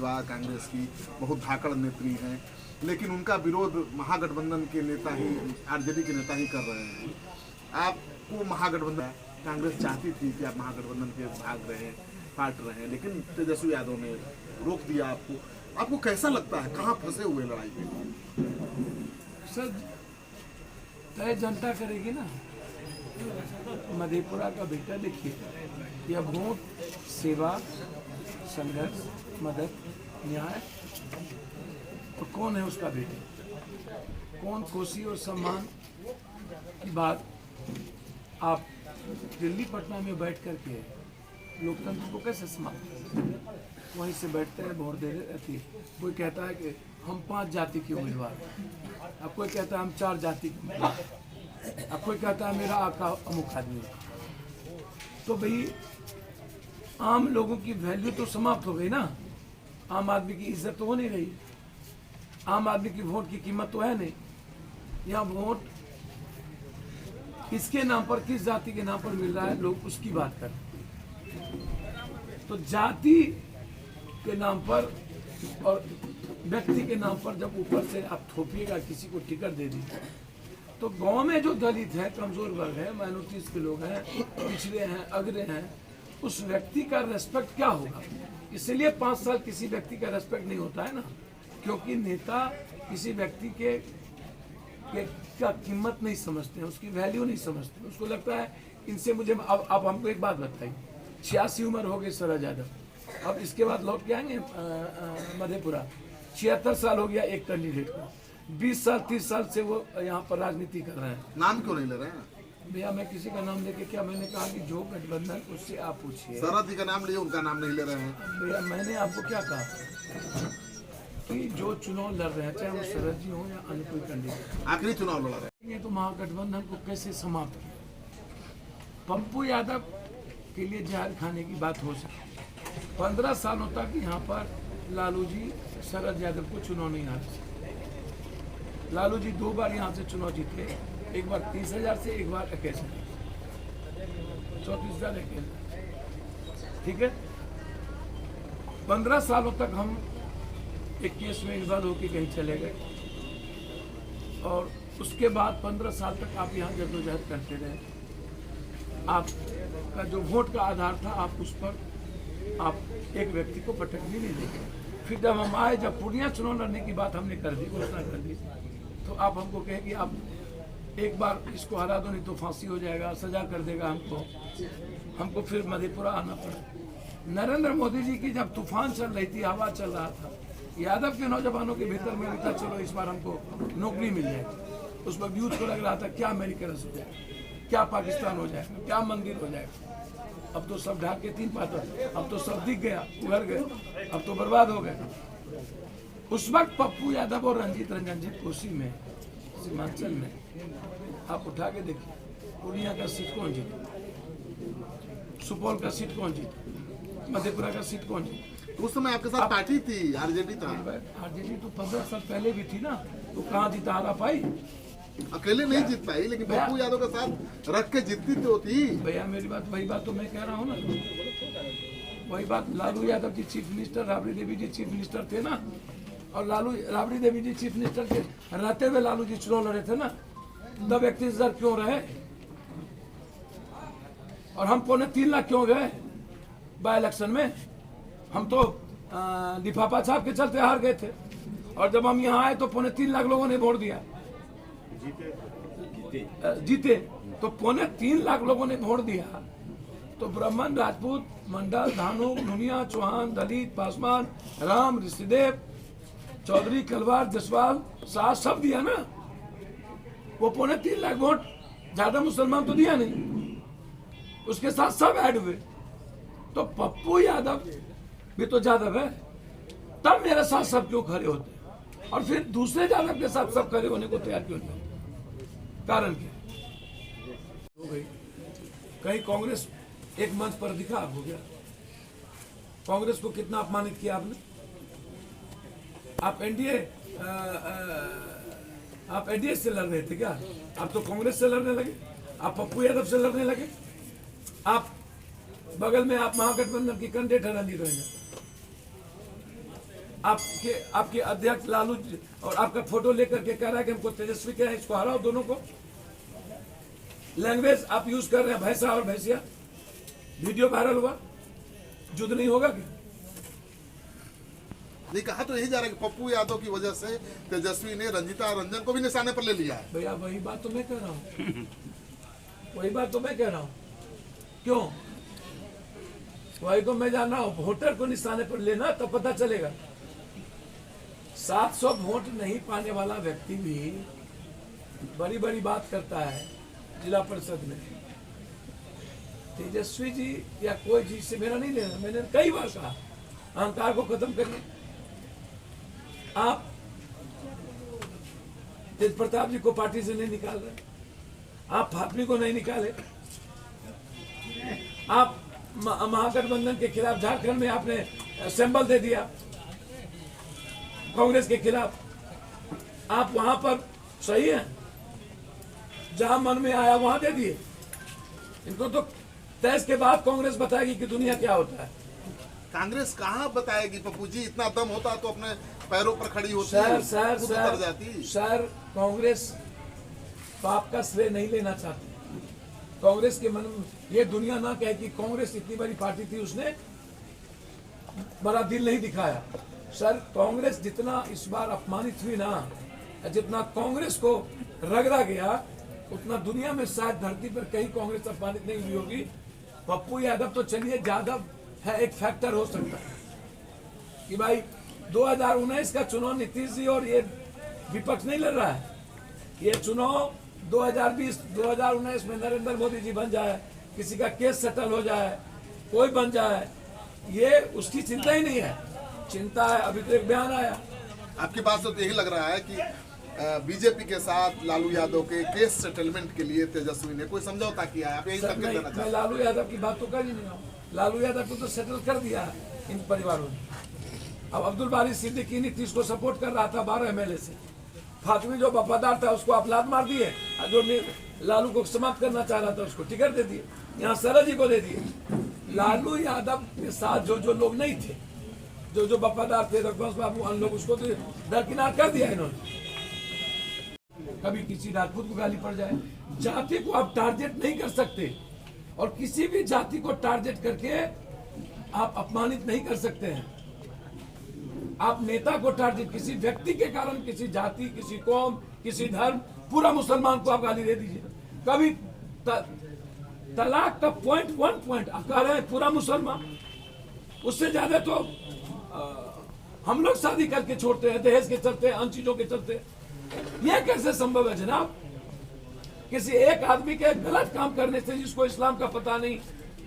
उम्मीदवार कांग्रेस की, बहुत धाकड़ नेत्री हैं, लेकिन उनका विरोध महागठबंधन के नेता ही, आरजेडी के नेता ही कर रहे हैं। आपको महागठबंधन, कांग्रेस चाहती थी कि आप महागठबंधन के भाग रहे हैं, पार्ट रहे हैं, लेकिन तेजस्वी यादव ने रोक दिया आपको। आपको कैसा लगता है, कहाँ फंसे हुए लड़ाई में? सर तय जनता करेगी ना। मधेपुरा का बेटा देखिए, यह वोट, सेवा, संघर्ष, मदद, न्याय, तो कौन है उसका बेटा? कौन खुशी और सम्मान की बात आप दिल्ली पटना में बैठ कर के लोकतंत्र को कैसे समाप्त? वहीं से बैठते हैं, वोट दे रहती है। कोई कहता है कि हम 5 जाति के उम्मीदवार, अब कोई कहता है हम 4 जाति के उम्मीदवार, अब कोई कहता है मेरा आका अमुक आदमी। तो भाई आम लोगों की वैल्यू तो समाप्त हो गई ना। आम आदमी की इज्जत तो हो नहीं रही, आम आदमी की वोट की कीमत तो है नहीं। यहाँ वोट किसके नाम पर, किस जाति के नाम पर मिल रहा है, लोग उसकी बात कर। तो जाति के नाम पर और व्यक्ति के नाम पर जब ऊपर से आप थोपिएगा, किसी को टिकट दे दी, तो गांव में जो दलित है, कमजोर वर्ग है, माइनॉरिटीज के लोग हैं, पिछड़े हैं, अग्रे हैं, उस व्यक्ति का रेस्पेक्ट क्या होगा? इसलिए 5 साल किसी व्यक्ति का रेस्पेक्ट नहीं होता है ना, क्योंकि नेता किसी व्यक्ति के का कीमत नहीं समझते हैं, उसकी वैल्यू नहीं समझते। उसको लगता है इनसे मुझे, अब आप हमको एक बात बताइए, 86 उम्र हो गई शरद यादव, अब इसके बाद लौट के आएंगे मधेपुरा। 76 साल हो गया एक कैंडिडेट को, 20 साल 30 साल से वो यहाँ पर राजनीति कर रहे हैं। नाम क्यों नहीं ले रहे हैं भैया? मैं किसी का नाम लेके क्या, मैंने कहा कि जो गठबंधन, उससे आप पूछिए। शरद जी का नाम लिए, उनका नाम नहीं ले रहे हैं। भैया मैंने आपको क्या कहा कि जो चुनाव लड़ रहे हैं, चाहे वो शरद जी हो या अन्य कोई कैंडिडेट, आखिरी चुनाव लड़ा रहे हैं। ये तो महागठबंधन को कैसे समाप्त किया? पप्पू यादव के लिए जहर खाने की बात हो सकती। 15 सालों तक यहाँ पर लालू जी शरद यादव को चुनाव नहीं हार सके। लालू जी 2 बार यहाँ से चुनाव जीते, एक बार 30,000 से, एक बार 21,000, 34,000 21,000, ठीक है। 15 सालों तक हम एक केस में इन्वॉल्व होकर कहीं चले गए, और उसके बाद 15 साल तक आप यहाँ जद्दोजहद करते रहे। आपका जो वोट का आधार था, आप उस पर आप एक व्यक्ति को पटकने नहीं देंगे। फिर जब हम आए, जब पूर्णिया चुनाव लड़ने की बात हमने कर दी, घोषणा कर दी, तो आप हमको कहे कि आप एक बार इसको हरा दो, नहीं तो फांसी हो जाएगा, सजा कर देगा हमको फिर मधेपुरा आना पड़ा। नरेंद्र मोदी जी की जब तूफान चल रही थी, हवा चल रहा था, यादव के नौजवानों के भीतर में था चलो इस बार हमको नौकरी मिल जाएगी। उस वक्त यूथ को लग रहा था क्या अमेरिका हो जाएगा, क्या पाकिस्तान हो जाएगा, क्या मंदिर हो जाएगा। अब तो सब ढाक के 3 पातर, अब तो सब दिख गया, उभर गए, अब तो बर्बाद हो गए। उस वक्त पप्पू यादव और रंजीत रंजन जी कोसी में, सीमांचल में, आप उठा के देखिए, पूर्णिया का सीट कौन जीता, सुपौल का सीट कौन जीता, मधेपुरा का सीट कौन जीता? उस समय आपके साथ पार्टी थी, आरजेडी था। आरजेडी तो 15 साल पहले भी थी ना, तो कहाँ जीता, हारा पाई? अकेले नहीं जीत पाई, लेकिन पप्पू यादव के साथ रख के जीतती तो थी। भैया मेरी बात, वही बात तो मैं कह रहा हूँ ना, वही बात। लालू यादव जी चीफ मिनिस्टर, राबड़ी देवी जी चीफ मिनिस्टर थे ना, और राबड़ी देवी जी चीफ मिनिस्टर के रहते हुए लालू जी चुनाव लड़े थे ना, तब 31,000 क्यों रहे? और हम 3.25 लाख क्यों गए बाय इलेक्शन में? हम तो लिफाफा छाप के चलते हार गए थे, और जब हम यहाँ आए तो 3.25 लाख लोगों ने वोट दिया, जीते। तो 3.25 लाख लोगों ने वोट दिया, तो ब्राह्मण, राजपूत, मंडल, धानु, मुनिया, चौहान, दलित, पासवान, राम, ऋषिदेव, चौधरी, कलवार, जसवाल, शाह, सब दिया ना। वो 3.25 लाख वोट, ज्यादा मुसलमान तो दिया नहीं, उसके साथ सब ऐड हुए। तो पप्पू यादव भी तो यादव है, तब मेरे साथ सब क्यों खड़े होते, और फिर दूसरे यादव के साथ सब खड़े होने को तैयार क्यों नहीं? कारण क्या हो गई? कहीं कांग्रेस एक मंच पर दिखा हो गया? कांग्रेस को कितना अपमानित किया आपने? आप एनडीए से लड़ रहे थे क्या? आप तो कांग्रेस से लड़ने लगे, आप पप्पू यादव से लड़ने लगे, आप बगल में आप महागठबंधन की कैंडिडेट है रंजीत रंजन। आपके अध्यक्ष लालू और आपका फोटो लेकर के कह रहा है कि हमको तेजस्वी क्या है, इसको हराओ दोनों को। लैंग्वेज आप यूज कर रहे हैं भैंसा और भैंसिया, वीडियो वायरल हुआ, युद्ध नहीं होगा क्या? नहीं, कहा तो यही जा रहा है कि पप्पू यादव की वजह से तेजस्वी ने रंजीता रंजन को भी निशाने पर ले लिया है। भैया वही बात तो मैं कह रहा हूँ, वही बात तो मैं कह रहा हूँ। क्यों? वही तो मैं जान रहा हूँ, वोटर को निशाने पर लेना तो पता चलेगा। 700 वोट नहीं पाने वाला व्यक्ति भी बड़ी बड़ी बात करता है जिला परिषद में। तेजस्वी जी या कोई जी से मेरा नहीं लेना, मैंने कई बार कहा अहंकार को खत्म करिए। आप तेज प्रताप जी को पार्टी से नहीं निकाल रहे, आप फातमी को नहीं निकाले, आप महागठबंधन के खिलाफ झारखंड में आपने सिंबल दे दिया कांग्रेस के खिलाफ। आप वहां पर सही है, जहां मन में आया वहां दे दिए। इनको तो तेज के बाद कांग्रेस बताएगी कि दुनिया क्या होता है। कांग्रेस कहाँ बताएगी पप्पू जी? इतना दम होता तो अपने पैरों पर खड़ी होती, खुद उतर जाती। सर कांग्रेस पाप का श्रेय नहीं लेना चाहती। कांग्रेस के मन में ये दुनिया ना कहे कि कांग्रेस इतनी बड़ी पार्टी थी, उसने बड़ा दिल नहीं दिखाया। सर कांग्रेस जितना इस बार अपमानित हुई ना, जितना कांग्रेस को रगड़ा गया, उतना दुनिया में शायद धरती पर कहीं कांग्रेस अपमानित नहीं हुई होगी। पप्पू यादव तो चलिए यादव है, एक फैक्टर हो सकता है कि भाई 2019 का चुनाव नीतीश जी और ये विपक्ष नहीं लड़ रहा है। ये चुनाव 2020-2019 में नरेंद्र मोदी जी बन जाए, किसी का केस सेटल हो जाए, कोई बन जाए, ये उसकी चिंता ही नहीं है। चिंता है, अभी तो एक बयान आया। आपकी बात से तो यही लग रहा है कि बीजेपी के साथ लालू यादव के केस सेटलमेंट के लिए तेजस्वी ने कोई समझौता किया है। आप यही संकेत देना चाहते हैं? मैं लालू यादव की बात तो कर ही नहीं रहा हूँ। लालू यादव को तो सेटल कर दिया है इन परिवारों ने। अब अब्दुल बारी सिद्दीकी नीतीश को सपोर्ट कर रहा था 12 MLA से, फातमी जो वफादार था उसको आप लात मार दिए, जो लालू को समाप्त करना चाह रहा था उसको टिकट दे दिए, यहाँ सरद जी को दे दिए। लालू यादव के साथ जो लोग नहीं थे, जो वफादार थे, रघुवंश बाबू, अन्य लोग, उसको तो दरकिनार कर दिया इन्होंने। कभी किसी राजपूत को गाली पड़ जाए, जाति को आप टारगेट नहीं कर सकते, और किसी भी जाति को टारगेट करके आप अपमानित नहीं कर सकते हैं। आप नेता को टारगेट, किसी व्यक्ति के कारण, किसी जाति, किसी कौम, किसी धर्म, पूरा मुसलमान को आप गाली दे दीजिए। कभी तलाक का पॉइंट 1 पॉइंट आप कह रहे हैं पूरा मुसलमान, उससे ज्यादा तो हम लोग शादी करके छोड़ते हैं, दहेज के चलते, अन्य चीजों के चलते। यह कैसे संभव है जनाब? किसी एक आदमी के गलत काम करने से, जिसको इस्लाम का पता नहीं,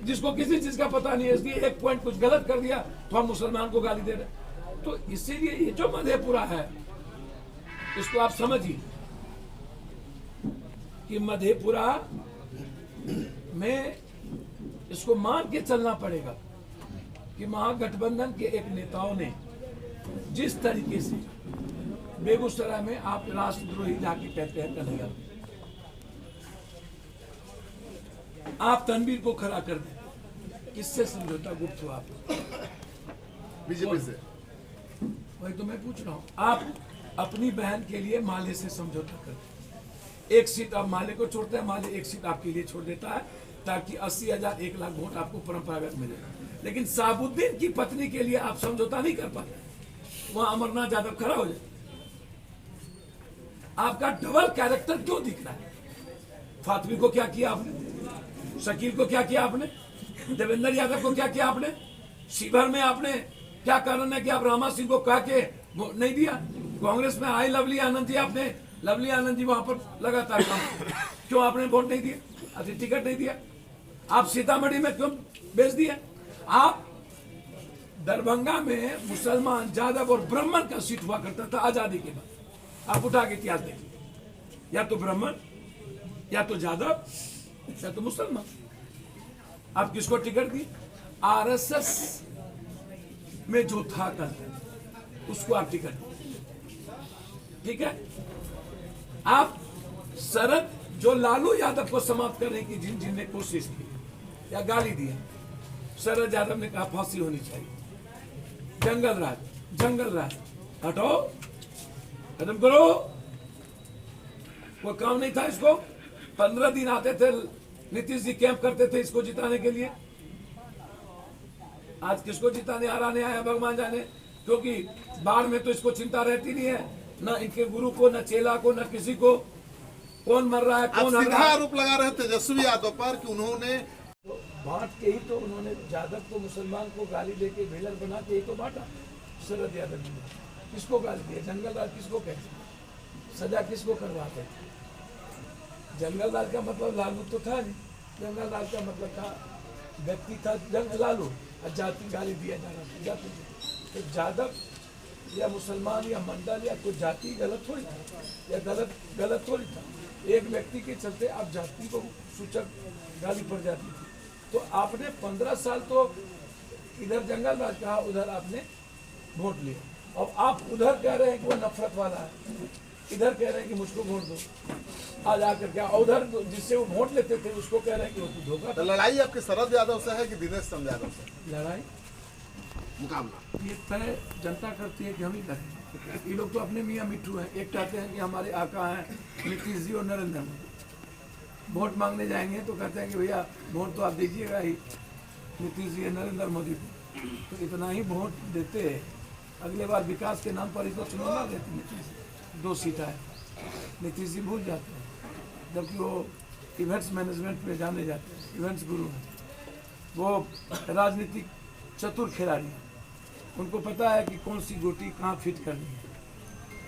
जिसको किसी चीज का पता नहीं है, इसलिए एक पॉइंट कुछ गलत कर दिया तो हम मुसलमान को गाली दे रहे। तो इसीलिए ये जो मधेपुरा है, इसको आप समझिए कि मधेपुरा में इसको मान के चलना पड़ेगा कि महागठबंधन के एक नेताओं ने जिस तरीके से बेगूसराय में आप राष्ट्रद्रोही जाके कहते हैं कन्हैया, आप तनवीर को खड़ा कर दें, किससे समझौता गुप्त हुआ? आप बीजेपी से। वही तो मैं पूछ रहा हूँ। आप अपनी बहन के लिए माले से समझौता करते, एक सीट आप माले को छोड़ते हैं, माले एक सीट आपके लिए छोड़ देता है, ताकि 80,000 1 लाख वोट आपको परंपरागत मिले। लेकिन साबुद्दीन की पत्नी के लिए आप समझौता नहीं कर पाते, वहां अमरनाथ यादव खड़ा हो जाए। आपका डबल कैरेक्टर क्यों दिख रहा है? फातमी को क्या किया आपने? शकील को क्या किया आपने? देवेंद्र यादव को क्या किया आपने? शिवहर में आपने क्या कारण है कि आप रामा सिंह को कह के नहीं दिया? कांग्रेस में आई लवली आनंद जी, आपने लवली आनंद जी वहां पर लगातार काम, क्यों आपने वोट नहीं दिया? आपने टिकट नहीं दिया? आप सीतामढ़ी में क्यों बेच दिए? आप दरभंगा में मुसलमान, यादव और ब्राह्मण का सीट हुआ करता था आजादी के बाद। आप उठा के इतिहास देखिए, या तो ब्राह्मण, या तो यादव, या तो मुसलमान। आप किसको टिकट दी? आरएसएस में जो था कल, उसको आप टिकट दी। ठीक है? आप शरद, जो लालू यादव को समाप्त करने की जिनने कोशिश की या गाली दिया, शरद यादव ने कहा फांसी होनी चाहिए, जंगल राज, जंगल राज, हटो, खत्म करो। कोई काम नहीं था इसको। 15 दिन आते थे नीतीश जी, कैंप करते थे इसको जिताने के लिए। आज किसको जिताने हराने आया भगवान जाने, क्योंकि बाढ़ में तो इसको चिंता रहती नहीं है, न इनके गुरु को, न चेला को, न किसी को। कौन मर रहा है, आप कौन हर सीधा रहा है। आरोप लगा रहे थे तेजस्वी यादव पर कि उन्होंने बांट के ही तो उन्होंने यादव को, मुसलमान को गाली देके भेलर बना के ही तो बांटा। शरद यादव जी ने किसको गाली दिया, जंगल राज किसको कहते, सजा किसको करवाते थे। जंगल राज का मतलब लालू तो था नहीं, जंगल राज का मतलब था व्यक्ति था लालू, और जाति गाली दिया जा रहा था जाति। तो यादव या मुसलमान या मंडल या कोई जाति गलत थोड़ी था, या गलत थोड़ी था। एक व्यक्ति के चलते आप जाति को सूचक गाली पड़ जाती थी। तो आपने 15 साल तो इधर जंगल राज कहा, उधर आपने वोट लिया। अब आप उधर कह रहे हैं कि वो नफरत वाला है, इधर कह रहे हैं कि मुझको वोट दो। आज आकर क्या, उधर जिससे वो वोट लेते थे उसको कह रहे हैं कि वो तो धोखा। तो लड़ाई आपके शरद यादव से है कि दिनेश चंद्र यादव से? लड़ाई मुकाबला ये तय जनता करती है कि हम ही करें। ये लोग तो अपने मियाँ मिट्ठू हैं। एक कहते हैं कि हमारे आका हैं नीतीश जी और नरेंद्र मोदी। वोट मांगने जाएंगे तो कहते हैं कि भैया वोट तो आप दीजिएगा ही नीतीश जी और नरेंद्र मोदी को। तो इतना ही वोट देते हैं, अगले बार विकास के नाम पर इसको चुनाव ना देते नीतीश। 2 सीटें है, नीतीश जी भूल जाते हैं, जबकि वो इवेंट्स मैनेजमेंट में जाने जाते हैं, इवेंट्स गुरु हैं। वो राजनीतिक चतुर खिलाड़ी हैं, उनको पता है कि कौन सी गोटी कहाँ फिट करनी है।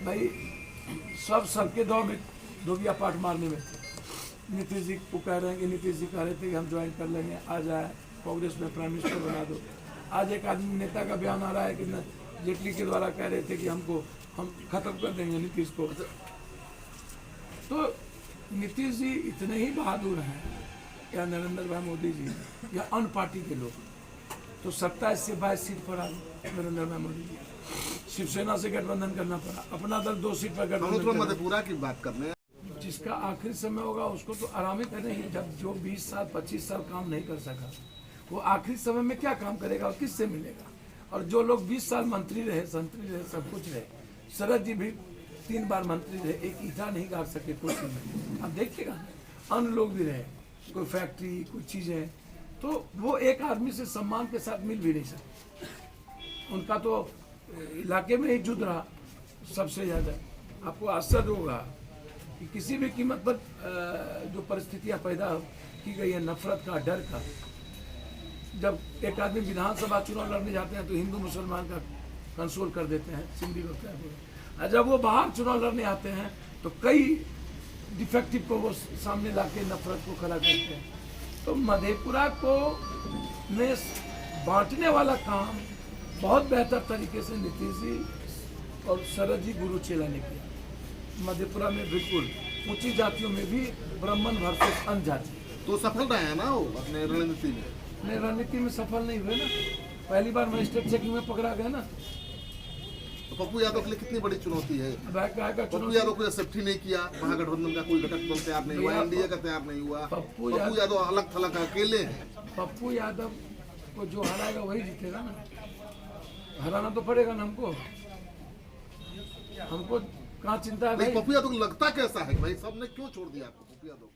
भाई सबके दौर में धोबिया पाठ मारने में थे। नीतीश जी को कह रहे हैं कि नीतीश जी कह रहे थे कि हम ज्वाइन कर लेंगे, आ जाए कांग्रेस में प्राइम मिनिस्टर बना दो। आज एक आदमी नेता का बयान आ रहा है कि न जेटली के द्वारा कह रहे थे कि हम खत्म कर देंगे नीतीश को। तो नीतीश जी इतने ही बहादुर हैं, या नरेंद्र भाई मोदी जी, या अन्य पार्टी के लोग, तो 27 से 22 सीट पर आ गए नरेंद्र भाई मोदी जी। शिवसेना से गठबंधन करना पड़ा, अपना दल 2 सीट पर गठबंधन। मधेपुरा की बात करने जिसका आखिरी समय होगा उसको तो आराम ही करना ही। जब जो 20 साल 25 साल काम नहीं कर सका, वो आखिरी समय में क्या काम करेगा और किससे मिलेगा। और जो लोग 20 साल मंत्री रहे, संतरी रहे, सब कुछ रहे, शरद जी भी 3 बार मंत्री रहे, एक ईटा नहीं गाड़ सके कुर्सी में। अब देखिएगा अन्य लोग भी रहे, कोई फैक्ट्री, कोई चीजें, तो वो एक आदमी से सम्मान के साथ मिल भी नहीं सकते। उनका तो इलाके में ही युद्ध रहा सबसे ज्यादा। आपको आश्चर्य होगा कि किसी भी कीमत पर जो परिस्थितियां पैदा की गई है, नफरत का, डर का। जब एक आदमी विधानसभा चुनाव लड़ने जाते हैं तो हिंदू मुसलमान का कंसोल कर देते हैं, सिंधी लोग क्या बोले। और जब वो बाहर चुनाव लड़ने आते हैं तो कई डिफेक्टिव को वो सामने लाके नफरत को खड़ा करते हैं। तो मधेपुरा को में बांटने वाला काम बहुत बेहतर तरीके से नीतीश जी और शरद जी गुरु चेला ने किया। मधेपुरा में बिल्कुल ऊंची जातियों में भी ब्राह्मण वर्सेस अन्य जाति। तो सफल रहे हैं ना वो अपने रणनीति में? नहीं, रणनीति में सफल नहीं हुए ना। पहली बार मजिस्ट्रेट चेकिंग में पकड़ा गया ना। तो पप्पू यादव के लिए कितनी बड़ी चुनौती है? पप्पू यादव को सेफ्टी नहीं किया, महागठबंधन का कोई घटक दल तैयार नहीं हुआ, एनडीए का तैयार नहीं हुआ। पप्पू यादव अलग थलग अकेले हैं। पप्पू यादव को जो हराएगा वही जीतेगा ना। हराना तो पड़ेगा ना हमको कहाँ चिंता है भाई। पप्पू यादव को लगता कैसा है भाई, सबने क्यों छोड़ दिया आपको पप्पू यादव को?